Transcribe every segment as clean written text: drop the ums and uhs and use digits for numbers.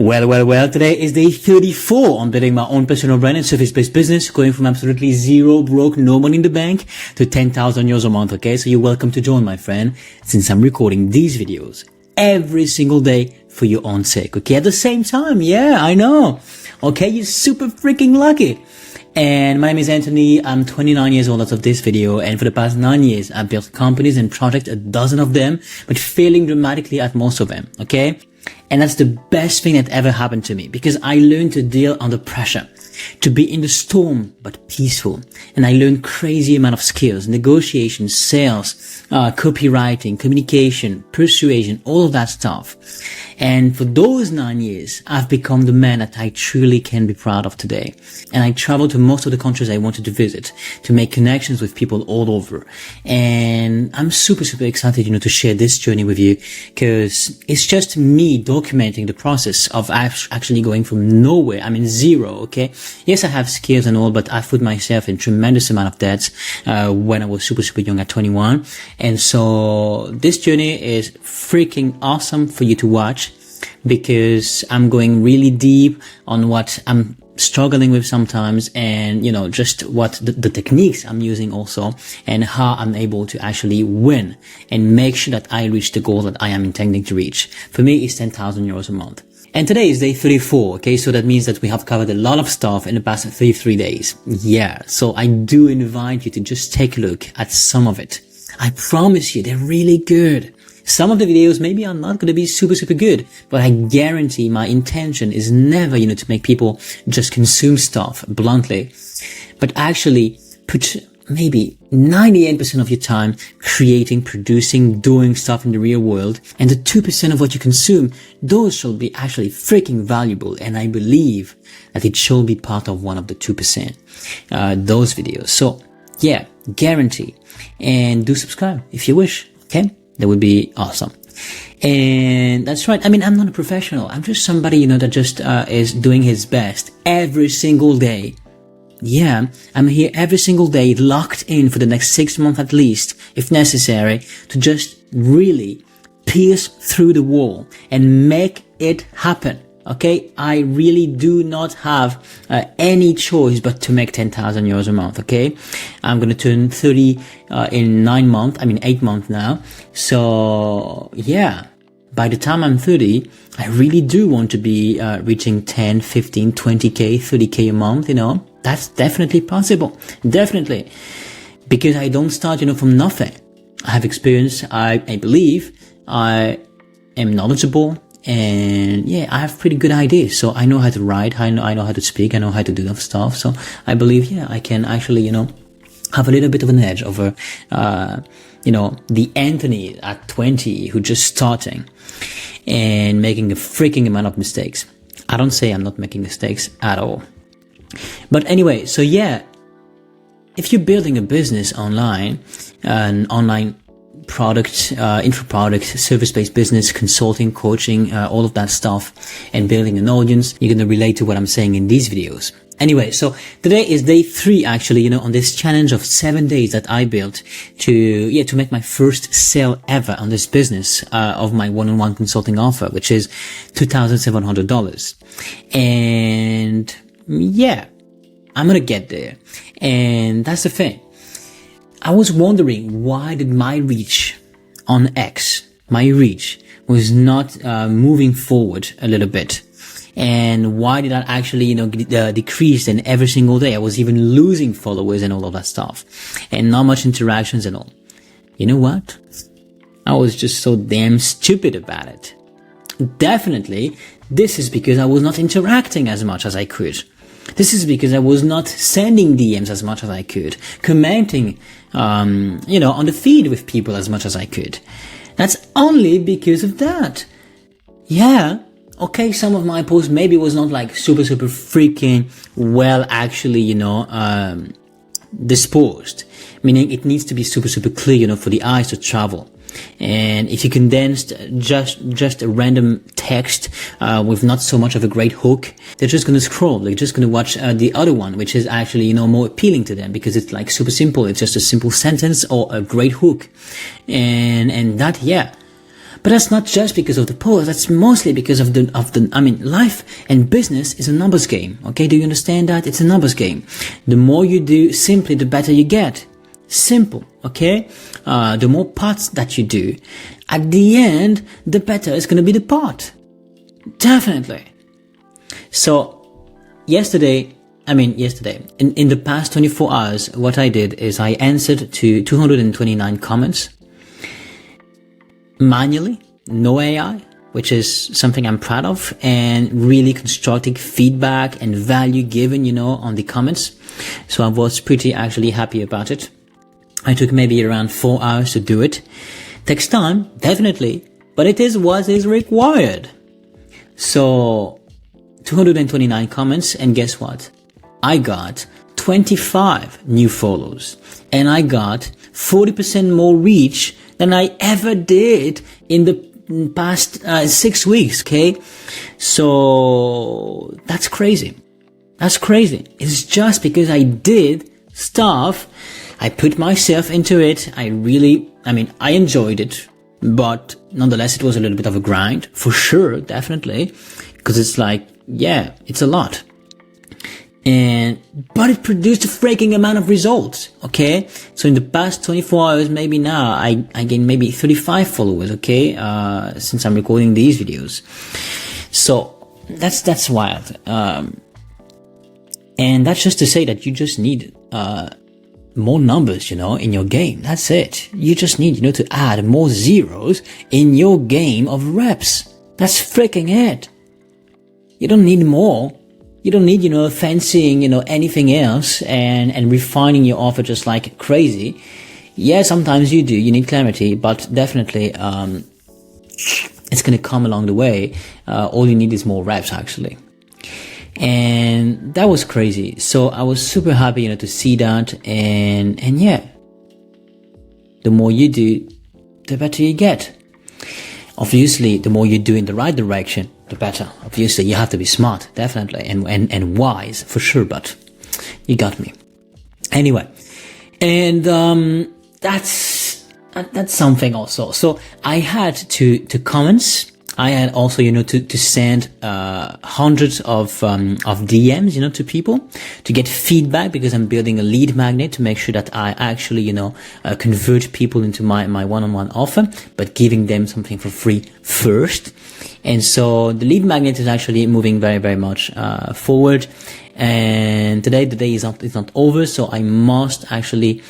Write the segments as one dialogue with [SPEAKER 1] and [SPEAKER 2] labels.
[SPEAKER 1] Well, today is day 34 on building my own personal brand and service-based business, going from absolutely zero, broke, no money in the bank to 10,000 euros a month, okay? So you're welcome to join, my friend, since I'm recording these videos every single day for your own sake, okay? At the same time, yeah, I know. Okay, you're super freaking lucky. And my name is Anthony. I'm 29 years old as of this video, and for the past 9 years, I've built companies and projects, a dozen of them, but failing dramatically at most of them, okay? And that's the best thing that ever happened to me, because I learned to deal under pressure, to be in the storm, but peaceful. And I learned crazy amount of skills, negotiation, sales, copywriting, communication, persuasion, all of that stuff. And for those 9 years, I've become the man that I truly can be proud of today. And I travel to most of the countries I wanted to visit, to make connections with people all over. And I'm super excited, to share this journey with you, because it's just me documenting the process of actually going from nowhere. I mean, zero, okay? Yes, I have skills and all, but I've put myself in tremendous amount of debt, when I was super young at 21. And so this journey is freaking awesome for you to watch, because I'm going really deep on what I'm struggling with sometimes, and just what the techniques I'm using also, and how I'm able to actually win and make sure that I reach the goal that I am intending to reach. For me, it's 10,000 euros a month. And today is day 34, okay? So that means that we have covered a lot of stuff in the past 33 days. Yeah, so I do invite you to just take a look at some of it. I promise you, they're really good. Some of the videos maybe are not going to be super good, but I guarantee my intention is never, to make people just consume stuff bluntly, but actually put maybe 98% of your time creating, producing, doing stuff in the real world. And the 2% of what you consume, those shall be actually freaking valuable. And I believe that it shall be part of one of the 2%, those videos. So yeah, guarantee. And do subscribe if you wish. Okay. That would be awesome. And that's right. I mean, I'm not a professional. I'm just somebody, that just is doing his best every single day. Yeah, I'm here every single day, locked in for the next 6 months at least, if necessary, to just really pierce through the wall and make it happen. Okay, I really do not have any choice but to make 10,000 euros a month. Okay, I'm going to turn 30 in 8 months now. So yeah, by the time I'm 30, I really do want to be reaching 10, 15, 20k, 30k a month. That's definitely possible. Definitely, because I don't start, from nothing. I have experience. I believe I am knowledgeable. And yeah, I have pretty good ideas. So I know how to write, I know how to speak, I know how to do that stuff. So I believe, yeah, I can actually, have a little bit of an edge over, the Anthony at 20 who just starting and making a freaking amount of mistakes. I don't say I'm not making mistakes at all. But anyway, so yeah, if you're building a business online, an online product, info product, service-based business, consulting, coaching, all of that stuff, and building an audience, you're going to relate to what I'm saying in these videos. Anyway, so today is day 3 actually, on this challenge of 7 days that I built to make my first sale ever on this business, of my one-on-one consulting offer, which is $2,700. And yeah, I'm going to get there. And that's the thing. I was wondering, why did my reach on X, my reach was not moving forward a little bit? And why did that actually, decrease in every single day? I was even losing followers and all of that stuff, and not much interactions and all. You know what? I was just so damn stupid about it. Definitely, this is because I was not interacting as much as I could. This is because I was not sending DMs as much as I could, commenting, on the feed with people as much as I could. That's only because of that. Yeah. Okay, some of my posts maybe was not like super freaking well actually, disposed. Meaning it needs to be super clear, for the eyes to travel. And if you condensed just a random text with not so much of a great hook, they're just going to scroll. They're just going to watch the other one, which is actually more appealing to them, because it's like super simple. It's just a simple sentence or a great hook, and that, yeah. But that's not just because of the post. That's mostly because of life and business is a numbers game. Okay. Do you understand that? It's a numbers game. The more you do, simply the better you get. Simple. Okay. The more parts that you do, at the end, the better is going to be the part. Definitely. So yesterday, in the past 24 hours, what I did is I answered to 229 comments manually, no AI, which is something I'm proud of, and really constructive feedback and value given, on the comments. So I was pretty actually happy about it. I took maybe around 4 hours to do it. Takes time, definitely, but it is what is required. So 229 comments, and guess what? I got 25 new follows, and I got 40% more reach than I ever did in the past 6 weeks. Okay. So that's crazy. That's crazy. It's just because I did stuff. I put myself into it. I enjoyed it, but nonetheless, it was a little bit of a grind for sure. Definitely. Because it's like, yeah, it's a lot. But it produced a freaking amount of results. Okay. So in the past 24 hours, maybe now I gained maybe 35 followers. Okay. Since I'm recording these videos. So that's wild. And that's just to say that you just need, more numbers, in your game. That's it. You just need, to add more zeros in your game of reps. That's freaking it. You don't need more. You don't need, fancying, anything else and refining your offer just like crazy. Yeah, sometimes you do. You need clarity, but definitely, it's going to come along the way. All you need is more reps, actually. And that was crazy. So I was super happy, to see that. And yeah, the more you do, the better you get. Obviously, the more you do in the right direction, the better. Obviously, you have to be smart, definitely, and wise for sure. But you got me. Anyway, and that's something also. So I had to comments. I had also, to send hundreds of DMs, to people to get feedback, because I'm building a lead magnet to make sure that I actually, convert people into my one-on-one offer, but giving them something for free first. And so the lead magnet is actually moving very, very much forward. And today, the day is not over, so I must actually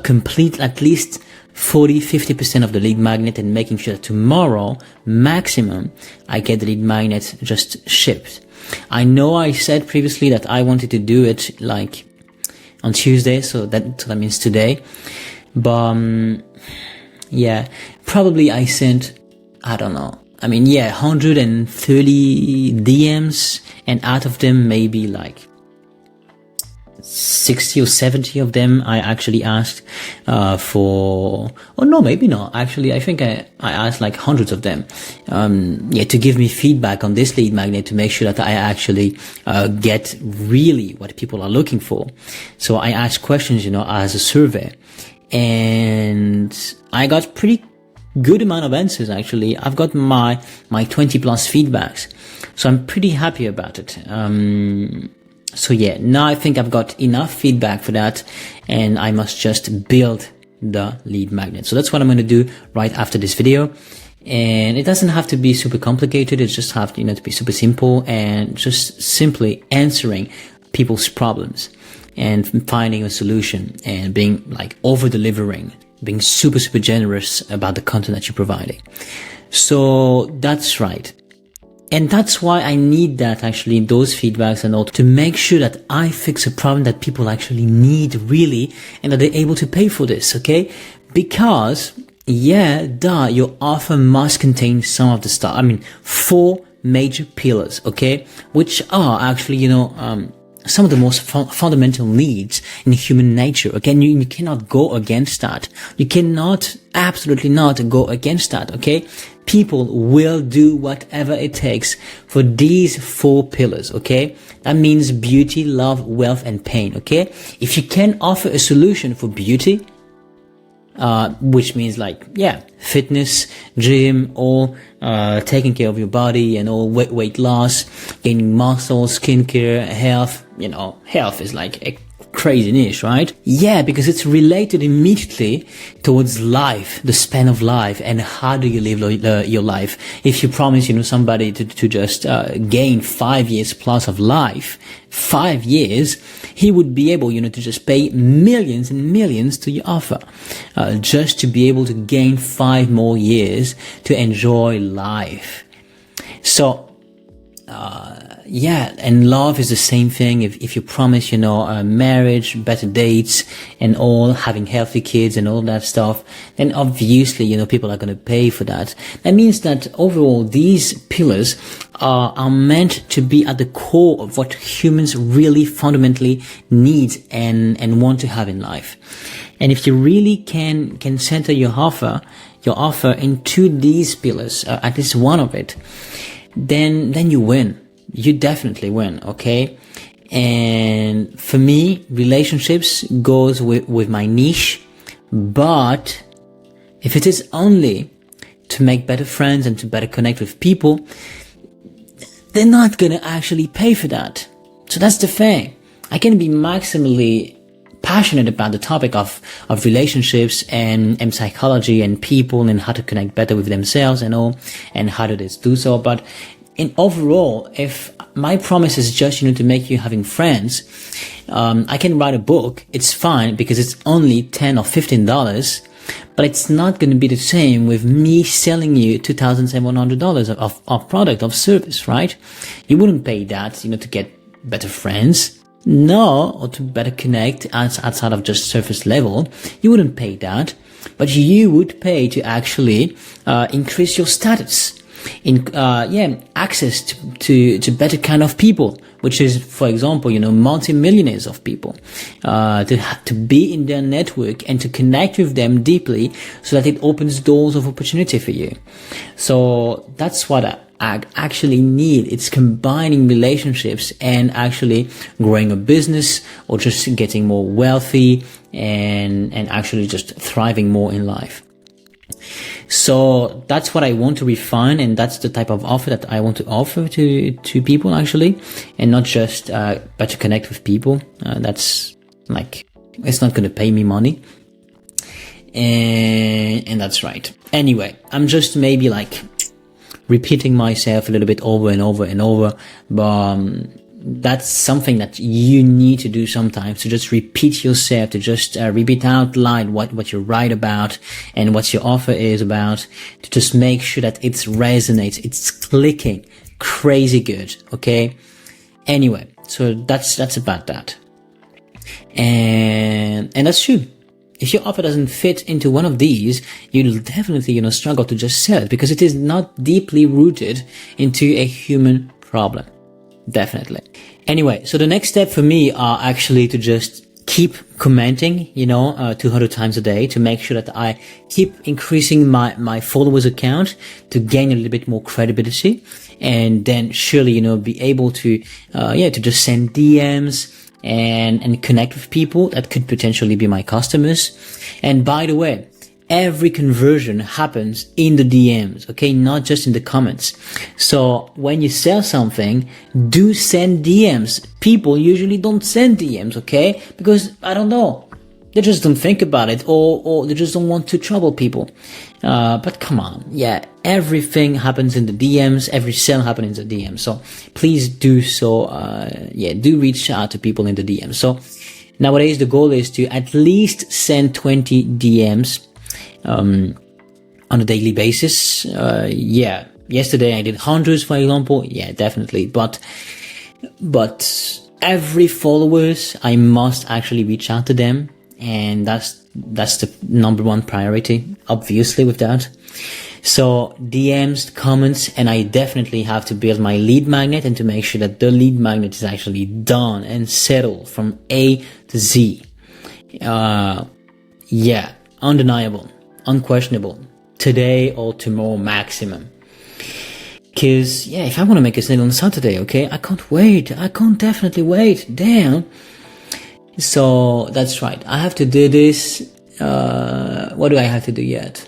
[SPEAKER 1] complete at least 40-50% of the lead magnet, and making sure that tomorrow maximum I get the lead magnet just shipped. I know I said previously that I wanted to do it like on Tuesday, so that means today. But yeah, probably I sent, I don't know, 130 DMs, and out of them maybe like 60 or 70 of them I actually asked maybe not. Actually, I think I asked like hundreds of them to give me feedback on this lead magnet, to make sure that I actually get really what people are looking for. So I asked questions, as a survey, and I got pretty good amount of answers. Actually, I've got my 20 plus feedbacks, so I'm pretty happy about it. So yeah, now I think I've got enough feedback for that, and I must just build the lead magnet. So that's what I'm going to do right after this video. And it doesn't have to be super complicated. It just have to, to be super simple, and just simply answering people's problems and finding a solution, and being like over delivering, being super, super generous about the content that you're providing. So that's right. And that's why I need that, actually, those feedbacks and all, to make sure that I fix a problem that people actually need really, and that they're able to pay for this, okay? Because, your offer must contain some of the stuff. 4 major pillars, okay? Which are actually, some of the most fundamental needs in human nature. Okay, you cannot go against that. You cannot, absolutely not go against that. Okay, people will do whatever it takes for these 4 pillars. Okay, that means beauty, love, wealth, and pain. Okay, if you can offer a solution for beauty, which means like, fitness, gym, or taking care of your body and all, weight loss, gaining muscle, skincare, health. Health is like a crazy niche, right? Yeah, because it's related immediately towards life, the span of life, and how do you live your life. If you promise, somebody to just gain 5 years plus of life, 5 years, he would be able, to just pay millions and millions to your offer, just to be able to gain 5 more years to enjoy life. So, and love is the same thing. If you promise, marriage, better dates, and all, having healthy kids and all that stuff, then obviously, people are going to pay for that. That means that overall, these pillars are meant to be at the core of what humans really fundamentally need and want to have in life. And if you really can center your offer into these pillars, at least one of it, then you win. You definitely win, okay? And for me, relationships goes with my niche, but if it is only to make better friends and to better connect with people, they're not gonna actually pay for that. So that's the thing. I can be maximally passionate about the topic of relationships and psychology and people and how to connect better with themselves and all, and how to do so. But in overall, if my promise is just, to make you having friends, I can write a book. It's fine because it's only $10 or $15, but it's not going to be the same with me selling you $2,700 of product, of service, right? You wouldn't pay that, to get better friends. No, or to better connect outside of just surface level. You wouldn't pay that, but you would pay to actually increase your status, access to better kind of people, which is, for example, multi-millionaires of people, to be in their network and to connect with them deeply, so that it opens doors of opportunity for you. So that's what I actually need. It's combining relationships and actually growing a business, or just getting more wealthy and actually just thriving more in life. So that's what I want to refine, and that's the type of offer that I want to offer to people actually, and not just better connect with people. That's like, it's not going to pay me money, and that's right. Anyway, I'm just maybe like repeating myself a little bit over and over and over, but that's something that you need to do sometimes, to just repeat yourself, to just repeat out loud what you're right about and what your offer is about, to just make sure that it resonates, it's clicking crazy good, okay? Anyway, so that's about that. And that's true. If your offer doesn't fit into one of these, you'll definitely, struggle to just sell it, because it is not deeply rooted into a human problem. Definitely. Anyway, so the next step for me are actually to just keep commenting, 200 times a day, to make sure that I keep increasing my followers account, to gain a little bit more credibility, and then surely, be able to just send DMs and connect with people that could potentially be my customers. And by the way, every conversion happens in the DMs, okay? Not just in the comments. So when you sell something, do send DMs. People usually don't send DMs, okay? Because, I don't know, they just don't think about it, or they just don't want to trouble people. But come on, everything happens in the DMs. Every sale happens in the DMs. So please do so. Do reach out to people in the DMs. So nowadays the goal is to at least send 20 DMs on a daily basis. Yesterday I did hundreds, for example. Yeah, definitely. But every followers, I must actually reach out to them. And that's the number one priority, obviously, with that. So DMs, comments, and I definitely have to build my lead magnet, and to make sure that the lead magnet is actually done and settled from A to Z. Undeniable, unquestionable, today or tomorrow maximum. Cause if I want to make a sale on Saturday, okay, I can't wait. I can't definitely wait. Damn. So that's right. I have to do this What do I have to do yet?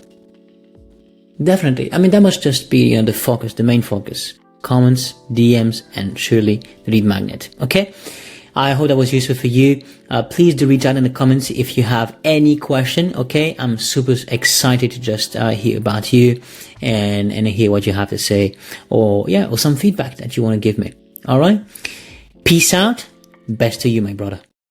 [SPEAKER 1] Definitely. I mean, that must just be the focus, the main focus. Comments, DMs, and surely the lead magnet. Okay? I hope that was useful for you. Please do reach out in the comments if you have any question. Okay? I'm super excited to just hear about you and hear what you have to say, or some feedback that you want to give me. All right? Peace out. Best to you, my brother.